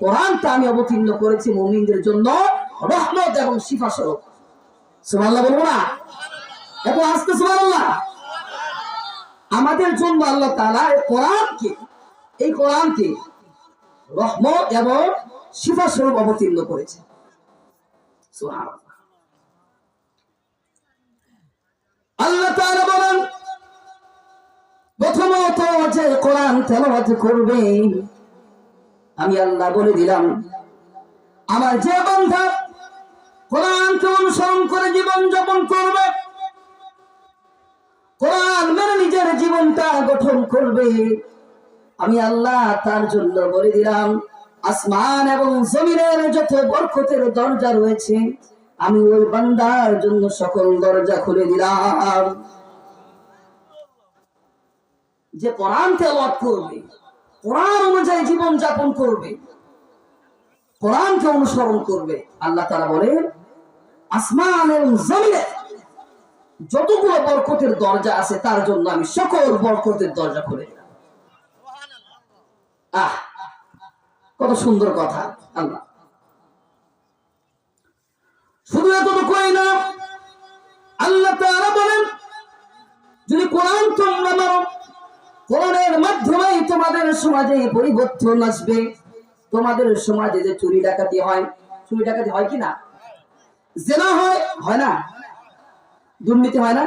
কোরআনটা আমি অবতীর্ণ করেছি মুমিনদের জন্য রহমত এবং শিফা স্বরূপ। সুবহানাল্লাহ বলবো না? এত আস্তে সুবহানাল্লাহ। আমাদের জন্য আল্লাহ তাআলা এই কোরআনকে রহমত এবং শিফা স্বরূপ অবতীর্ণ করেছে। সুবহানাল্লাহ। আল্লাহ তাআলা বলেন, প্রথমত যে কোরআন তেলাওয়াত করবে, আমি আল্লাহ বলে দিলাম, আমার যে বান্দা কোরআনকে অনুসরণ করে জীবন যাপন করবে, কোরআন মেনে নিজের জীবনটা গঠন করবে, আমি আল্লাহ তার জন্য বলে দিলাম আসমান এবং জমিনের যত বরকতের দরজা রয়েছে আমি ওই বান্দার জন্য সকল দরজা খুলে দিলাম। যে কোরআন তেলাওয়াত করবে, কোরআন অনুযায়ী জীবন যাপন করবে, কোরআনকে অনুসরণ করবে, আল্লাহ তাআলা বলেন আসমান এবং জমিনে যতগুলো বরকতের দরজা আছে তার জন্য আমি সকল বরকতের দরজা খুলে দিলাম। কত সুন্দর কথা। আল্লাহ শুধু এতটুকুই না, আল্লাহ তাআলা বলেন যদি কোরআন তোমরা মানো, কোরআনের মাধ্যমে তোমাদের সমাজে পরিবর্তন আসবে। তোমাদের সমাজে যে চুরি ডাকাতি হয় কি না? জেনা হয় না? দুর্নীতি হয় না?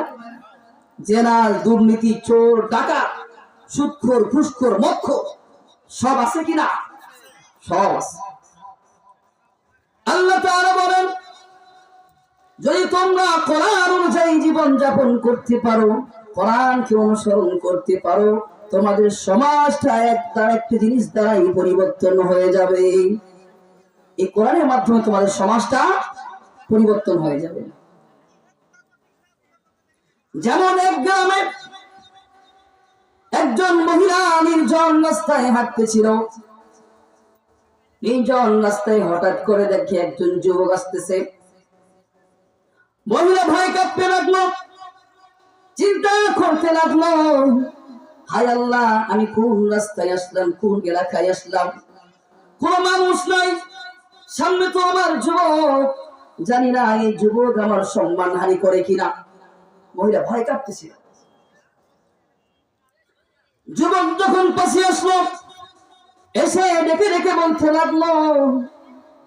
জেনা, দুর্নীতি, চোর, ডাকাত, সুদখোর, ঘুষখোর, মদখোর সব আছে কি না? সব আছে। আল্লাহ তাআলা বলেন যদি তোমরা কোরআন অনুযায়ী জীবন যাপন করতে পারো, কোরআনকে অনুসরণ করতে পারো, তোমাদের সমাজটা একটা জিনিস দ্বারাই পরিবর্তন হয়ে যাবে। এই কোরআনের মাধ্যমে তোমাদের সমাজটা পরিবর্তন হয়ে যাবে। যেমন এক গ্রামে একজন মহিলা নির্জন রাস্তায় হাঁটতেছিল। নির্জন রাস্তায় হঠাৎ করে দেখে একজন যুবক আসতেছে। মহিলা ভয় কাঁপতে লাগলো, চিন্তা করতে লাগলো, হায় আল্লাহ, আমি কোন রাস্তায় আসলাম, কোন এলাকায় আসলাম, কোন মানুষ নাই, সামনে তো আমার যুবক, জানি না এই যুবক আমার সম্মান হানি করে কিনা। মহিলা ভয় কাঁপতেছিল। যুবক যখন পাশে আসলো, এসে ডেকে ডেকে বলতে লাগলো,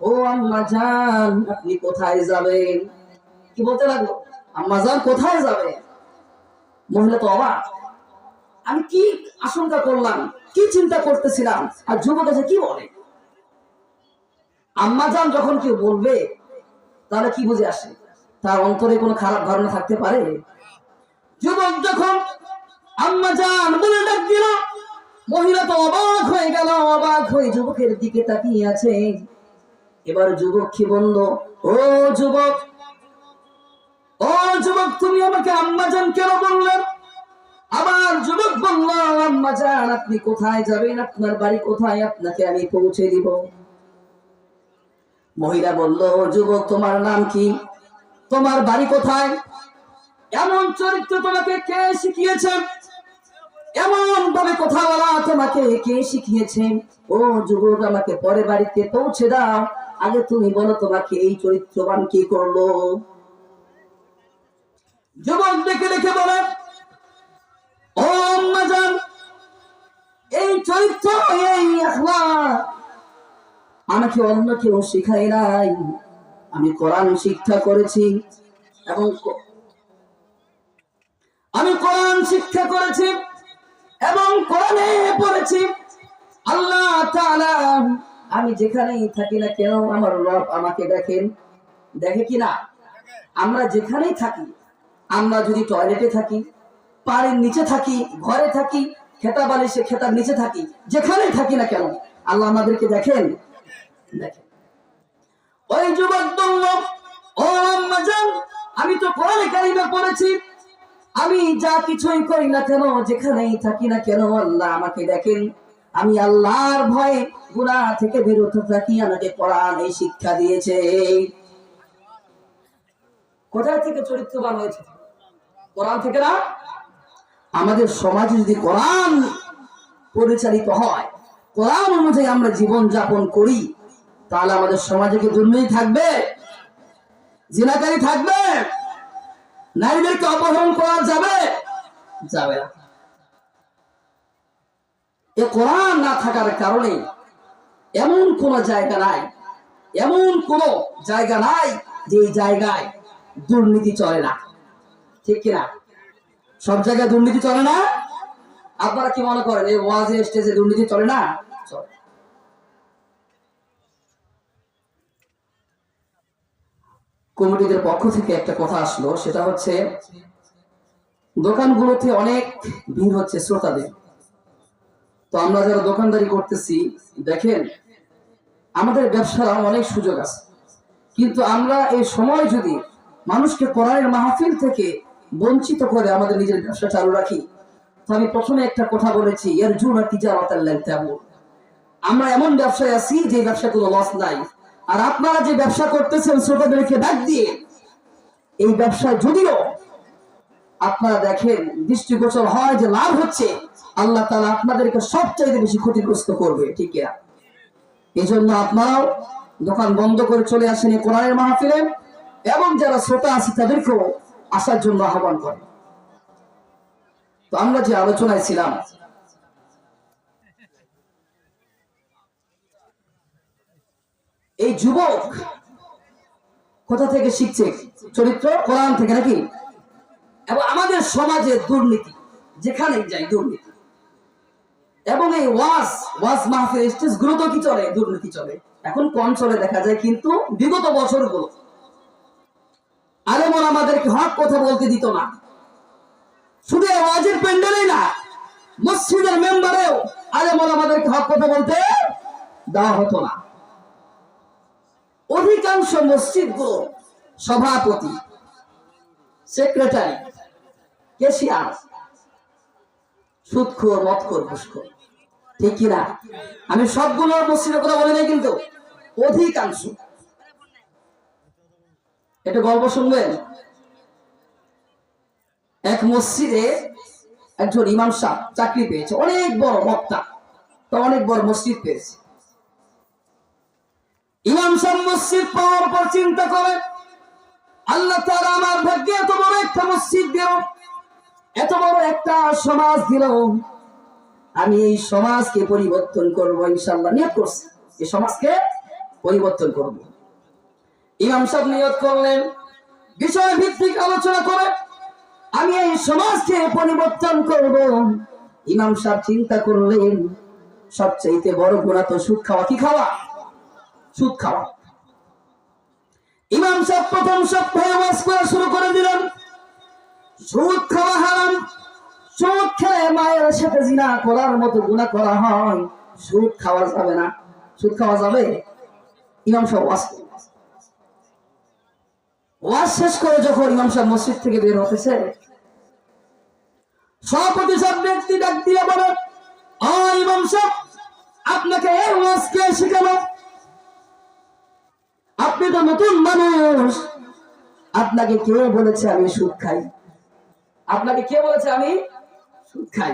ও আম্মা জান, আপনি কোথায় যাবেন? কি বলতে লাগলো? আম্মা জান কোথায় যাবে? মহিলা তো অবাক, আমি কি আশঙ্কা করলাম, কি চিন্তা করতেছিলাম, আর যুবক এসে কি বলে? আম্মা জান যখন কেউ বলবে তাহলে কি বুঝে আসে? তার অন্তরে কোনো খারাপ ধারণা থাকতে পারে? যুবক যখন আম্মা জান বলে ডাক দিল, মহিলা তো অবাক হয়ে গেল, অবাক হয়ে যুবকের দিকে তাকিয়ে আছে। এবার যুবক কি বলল, ও যুবক, তুমি আমাকে আম্মা জান কেন বললেন? আবার যুবক বলল, আম্মা জান আপনি কোথায় যাবেন, আপনার বাড়ি কোথায়, আপনাকে আমি পৌঁছে দিব। মহিলা বলল, যুবক তোমার নাম কি, তোমার বাড়ি কোথায়, এমন চরিত্র তোমাকে কে শিখিয়েছে, এমন ভাবে কথা বলা তোমাকে কে শিখিয়েছে? ও যুবক, আমাকে পরে বাড়িতে পৌঁছে দাও, আগে তুমি বলো তোমাকে এই চরিত্রবান কি করলো? যুবক দেখে দেখে বলে, ও আম্মা জান, এই চরিত্র, এই আখলাক আমাকে অন্য কেউ শিখায় নাই, আমি কোরআন শিক্ষা করেছি এবং কোরআনে পড়েছি। আল্লাহ তাআলা আমি যেখানেই থাকি না কেন আমার রব আমাকে দেখেন, দেখে কিনা? আমরা যেখানেই থাকি, আমরা যদি টয়লেটে থাকি, পাড়ের নিচে থাকি, ঘরে থাকি, খেতা বালিশে খেতার নিচে থাকি, যেখানেই থাকি না কেন আল্লাহ আমাদেরকে দেখেন। ওই যুবক বলল, ও আম্মা জান, আমি তো কোরআনে কারিমে পড়েছি, আমি যা কিছুই করি না কেন, যেখানেই থাকি না কেন আল্লাহ আমাকে দেখেন, আমি আল্লাহর ভয়ে গুনাহ থেকে বিরত থাকি, আমাকে কোরআন এই শিক্ষা দিয়েছে। কোথায় থেকে চরিত্রবান হয়েছে? কোরআন থেকে না? আমাদের সমাজে যদি কোরআন পরিচালিত হয়, কোরআন অনুযায়ী আমরা জীবন যাপন করি, তাহলে আমাদের সমাজে কি দুর্নীতি থাকবে, জিনাকারী থাকবে, নারীদেরকে অপহরণ করা যাবে? যাবে না। এ কোরআন না থাকার কারণে এমন কোন জায়গা নাই, এমন কোন জায়গা নাই যে জায়গায় দুর্নীতি চলে না, ঠিক কিনা? সব জায়গায় দুর্নীতি চলে না? আপনারা কি মনে করেন এই ওয়াজে স্টেজে দুর্নীতি চলে না? চলে। কমিটিদের পক্ষ থেকে একটা কথা আসলো, সেটা হচ্ছে দোকানগুলোতে অনেক ভিড় হচ্ছে শ্রোতাদের। তো আমরা যারা দোকানদারি করতেছি, দেখেন আমাদের ব্যবসার অনেক সুযোগ আছে, কিন্তু আমরা এই সময় যদি মানুষকে কোরআনের মাহফিল থেকে বঞ্চিত করে আমাদের নিজের ব্যবসা চালু রাখি, তো আমি প্রথমে একটা কথা বলেছি, এর জুনা তিজারাতাল লান তাবুর। আমরা এমন ব্যবসায় আছি যে ব্যবসা কোনো লস নাই। আর আপনারা যে ব্যবসা করতেছেন শ্রোতাদেরকে ডাক দিয়ে, এই ব্যবসায় যদিও আপনারা দেখেন দৃষ্টিগোচর হয় যে লাভ হচ্ছে, আল্লাহ তাআলা আপনাদেরকে সবচাইতে বেশি ক্ষতিগ্রস্ত করবে, ঠিক না? এই জন্য আপনারাও দোকান বন্ধ করে চলে আসেন এই কোরআনের মাহফিলে, এবং যারা শ্রোতা আছে তাদেরকেও আসার জন্য আহ্বান করেন। তো আমরা যে আলোচনায় ছিলাম, এই যুবক কোথা থেকে শিখছে? চরিত্র কোরআন থেকে, নাকি? এবং আমাদের সমাজে দুর্নীতি যেখানে যাই দুর্নীতি, এবং এই ওয়াজ মাহফিল স্টেজ গুলো তো কি চলে? দুর্নীতি চলে। এখন কম চলে দেখা যায়, কিন্তু বিগত বছরগুলো আলেম ওলামাদেরকে হক কথা বলতে দিত না। শুধু ওয়াজের প্যান্ডেলেই না, মসজিদের মেম্বারেও আলেম ওলামাদেরকে হক কথা বলতে দেওয়া হতো না। অধিকাংশ মসজিদগুলো সভাপতি, সেক্রেটারি, ক্যাশিয়ার সুদখোর, মদখোর, ঘুষখোর, ঠিক কিনা? আমি সবগুলো মসজিদের কথা বলি নাই, কিন্তু অধিকাংশ। এটা গল্প শুনবেন। এক মসজিদে একজন ইমাম সাহেব চাকরি পেয়েছে, অনেক বড় বক্তা, তো অনেক বড় মসজিদ পেয়েছে। ইমাম সাহেব মসজিদ পাওয়ার পর চিন্তা করে, আল্লাহ তাআলা আমার ভাগ্যে এত বড় একটা মসজিদ দিল, এত বড় একটা সমাজ দিল, আমি এই সমাজকে পরিবর্তন করবো ইনশাআল্লাহ। নিয়ত করছি এই সমাজকে পরিবর্তন করব। ইমাম সাহেব নিয়ত করলেন, বিষয় ভিত্তিক আলোচনা করে আমি এই সমাজকে পরিবর্তন করব। ইমাম সাহেব চিন্তা করলেন, সবচেয়ে বড় গুনাহ তো সুদ খাওয়া। কি খাওয়া? সুদ খাওয়া। ইমাম সাহেব প্রথম সপ্তাহে ওয়াজ করা শুরু করে দিলেন, সুদ খাওয়া হারাম, সুদ খেয়ে মায়ের সাথে জিনা করার মতো গুনাহ করা হয়, সুদ খাওয়া যাবে না। সুদ খাওয়া যাবে? ইমাম সাহেব ওয়াজ শেষ করে যখন ইমাম সাহেব মসজিদ থেকে বের হতেছে, সভাপতি সাহেব ব্যক্তি ডাক দিয়ে বলে, ও ইমাম সাহেব, আপনাকে এই ওয়াজ কে শেখালো? আপনি তো নতুন মানুষ, আপনাকে কে বলেছে আমি সুদ খাই? আপনাকে কে বলেছে আমি সুদ খাই?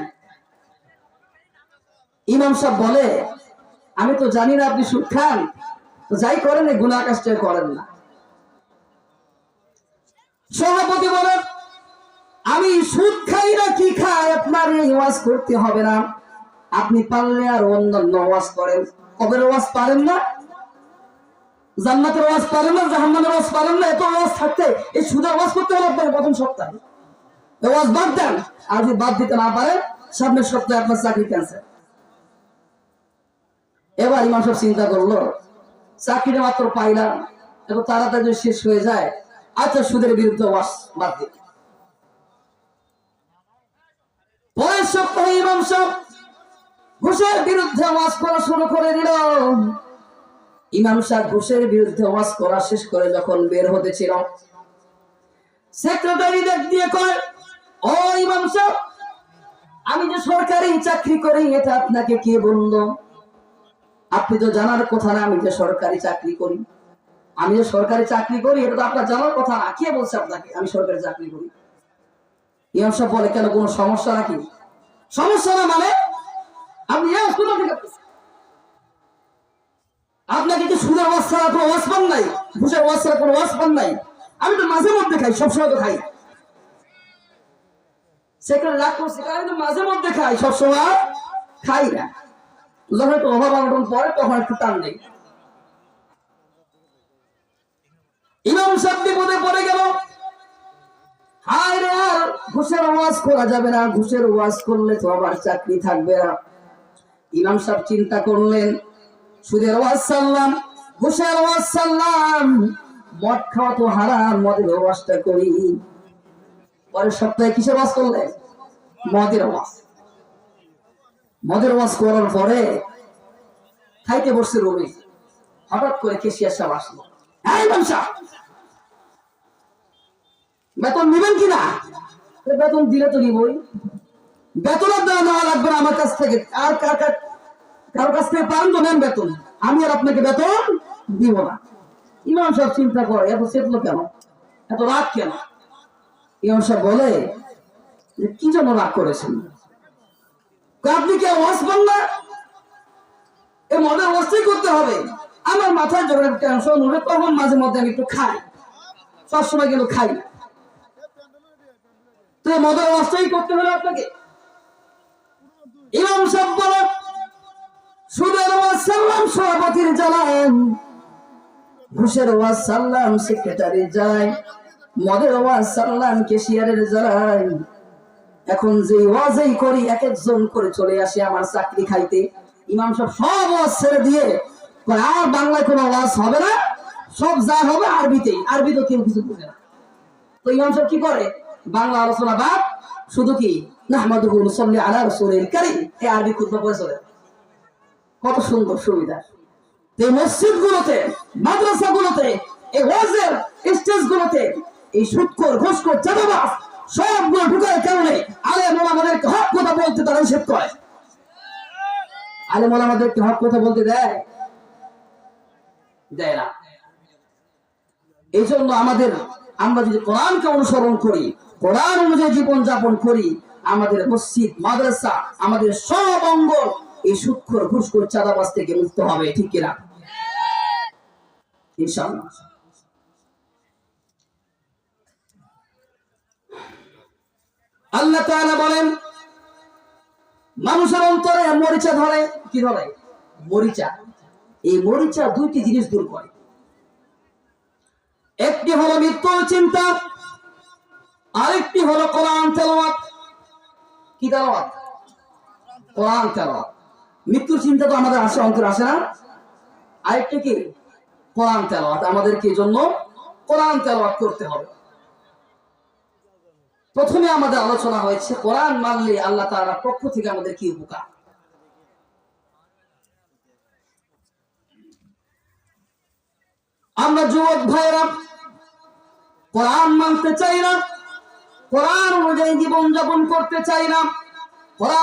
ইমাম সাহেব বলে, আমি তো জানি না আপনি সুদ খান, তো যাই করেন এই গুনাহ কাজটা করেন না। সভাপতি বলেন, আমি সুদ খাই না কি খাই আপনার এই ওয়াজ করতে হবে না, আপনি পারলে আর অন্যান্য ওয়াজ করেন। কবের ওয়াজ পারেন না? জান্নাতের ওয়াজ পারেন না? জাহান্নামের ওয়াজ পারেন না? এত ওয়াজ থাকতে এই সুদের ওয়াজ করতে হলো আপনার প্রথম সপ্তাহে। ওয়াজ বাদ দেন, আর যদি বাদ দিতে না পারেন, সামনের সপ্তাহে আপনার চাকরি ক্যান্সেল। এবার ইমাম সাহেব চিন্তা করলো, চাকরিটা মাত্র পাইলাম, এত তাড়াতাড়ি শেষ হয়ে যায়, আচ্ছা সুদের বিরুদ্ধে ওয়াজ বাদ দিন। পরের সপ্তাহে ইমাম সাহেব ঘুষের বিরুদ্ধে ওয়াজ করা শুরু করে দিল। ইমাম সাহেব ঘুষের বিরুদ্ধে ওয়াজ করা শেষ করে যখন বের হতেছিল, সেক্রেটারি ডাক দিয়ে কয়, ও ইমাম সাহেব, আমি যে সরকারি চাকরি করি এটা আপনাকে কে বললো? আপনি তো জানার কথা না আমি যে সরকারি চাকরি করি। আমি যে সরকারি চাকরি করি এটা তো আপনার জানার কথা না, কে বলছে আপনাকে আমি সরকারি চাকরি করি? ইমাম সাহেব বলে, কেন কোনো সমস্যা নাকি? সমস্যা না মানে? আপনি আপনাকে কি সুদের ওয়াজ ছাড়া কোনো ওয়াজ পান নাই? ঘুষের ওয়াজ ছাড়া কোনো ওয়াজ পান নাই? আমি তো মাঝে মধ্যে খাই, সবসময় তো খাই। সেখানে রাগ করছে, আমি তো মাঝে মধ্যে খাই, সবসময় খাই না। যখন একটু অভাব অনটন পরে তখন একটু টান দেই। ইমাম সাহেব বিপদে পড়ে গেল, হায় রে, আর ঘুষের ওয়াজ করা যাবে না, ঘুষের ওয়াজ করলে তো আবার চাকরি থাকবে না। ইমাম সাহেব চিন্তা করলেন, সুদের ওয়াজ সারলাম, ঘুষের ওয়াজ সারলাম, মদ খাওয়া তো হারাম, মদের ওয়াজটা করি। পরের সপ্তাহে কিসের ওয়াজ করলেন? মদের ওয়াজ। মদের ওয়াজ করার পরে খাইতে বসছে রুমে, হঠাৎ করে কেশিয়ার সাহেব আসলো। হ্যাঁ ইমাম সাহেব, বেতন নিবেন কিনা? বেতন দিলে তো নিবই, বেতন দেওয়া লাগবে না আমার কাছ থেকে। আর কারোর কাছ থেকে পারেন তো নেন বেতন, আমি আর আপনাকে বেতন দিব না। ইমাম সাহেব চিন্তা করে, এত চেতলো কেন, এত রাগ কেন? ইমাম সাহেব বলে, কি জন্য রাগ করেছেন? আপনি কি ওয়াজ পান না? এই মদের ওয়াজটাই করতে হবে। আমার মাথায় যখন একটা টেনশন উঠে তখন মাঝে মধ্যে আমি একটু খাই, সবসময় কিন্তু খাই না। তো মদের ওয়াজটাই করতে হলো আপনাকে। ইমাম সাহেব বলে, সুদের ওয়াজ সারলাম সভাপতির জ্বালায়, ঘুষের ওয়াজ সারলাম সেক্রেটারি জ্বালায়, মদের ওয়াজ সারলাম কেশিয়ারের জ্বালায়। এখন যে ওয়াজই করি এক একজন করে চলে আসে আমার চাকরি খাইতে। ইমাম সাহেব সব ওয়াজ ছেড়ে দিয়ে আর বাংলায় কোনো ওয়াজ হবে না, সব যা হবে আরবিতেই। আরবি তো কেউ কিছু বুঝে না। তো ইমাম সাহেব কি করে? বাংলা আলোচনা বাদ, শুধু কি নাহমাদুহু ওয়া নুসাল্লি আলা রাসূলিল কারীম, এই আরবি খুতবা পড়ে চলে। কত সুন্দর সুবিধা! এই মসজিদ গুলোতে, মাদ্রাসা গুলোতে, এই ওয়াজের স্টেজ গুলোতে এই সুদখোর, ঘুষখোর, চাঁদাবাজ সবগুলো ঢুকার কারণে আলেম ওলামাদেরকে হক কথা বলতে তারা নিষেধ করে। আলেম ওলামাদেরকে হক কথা বলতে দেয় না। এই জন্য আমরা যদি কোরআনকে অনুসরণ করি, কোরআন অনুযায়ী জীবন যাপন করি, আমাদের মসজিদ, মাদ্রাসা, আমাদের সব অঙ্গ এই সুদখোর, ঘুষখোর, চাঁদাবাজ থেকে মুক্ত হবে। ঠিক কিনা? ইনশাআল্লাহ। আল্লাহ তাআলা বলেন, মানুষের অন্তরে মরিচা ধরে। কি ধরে? মরিচা। এই মরিচা দুইটি জিনিস দূর করে। একটি হলো মৃত্যুর চিন্তা, আরেকটি হলো কোরআন তেলাওয়াত। কি তেলাওয়াত? কোরআন তেলাওয়াত। মৃত্যুর চিন্তা তো আমাদের আসে, অন্তরে আসে না? আরেকটি কি? কোরআন তেলাওয়াত। আমাদেরকে এই জন্য কোরআন তেলাওয়াত করতে হবে। প্রথমে আমাদের আলোচনা হয়েছে কোরআন মানলে আল্লাহ তাআলার পক্ষ থেকে আমাদের কি উপকার। আমরা যুবক ভাইরা কোরআন মানতে চাই না, কোরআন অনুযায়ী জীবন যাপন করতে চাই না। কোরআন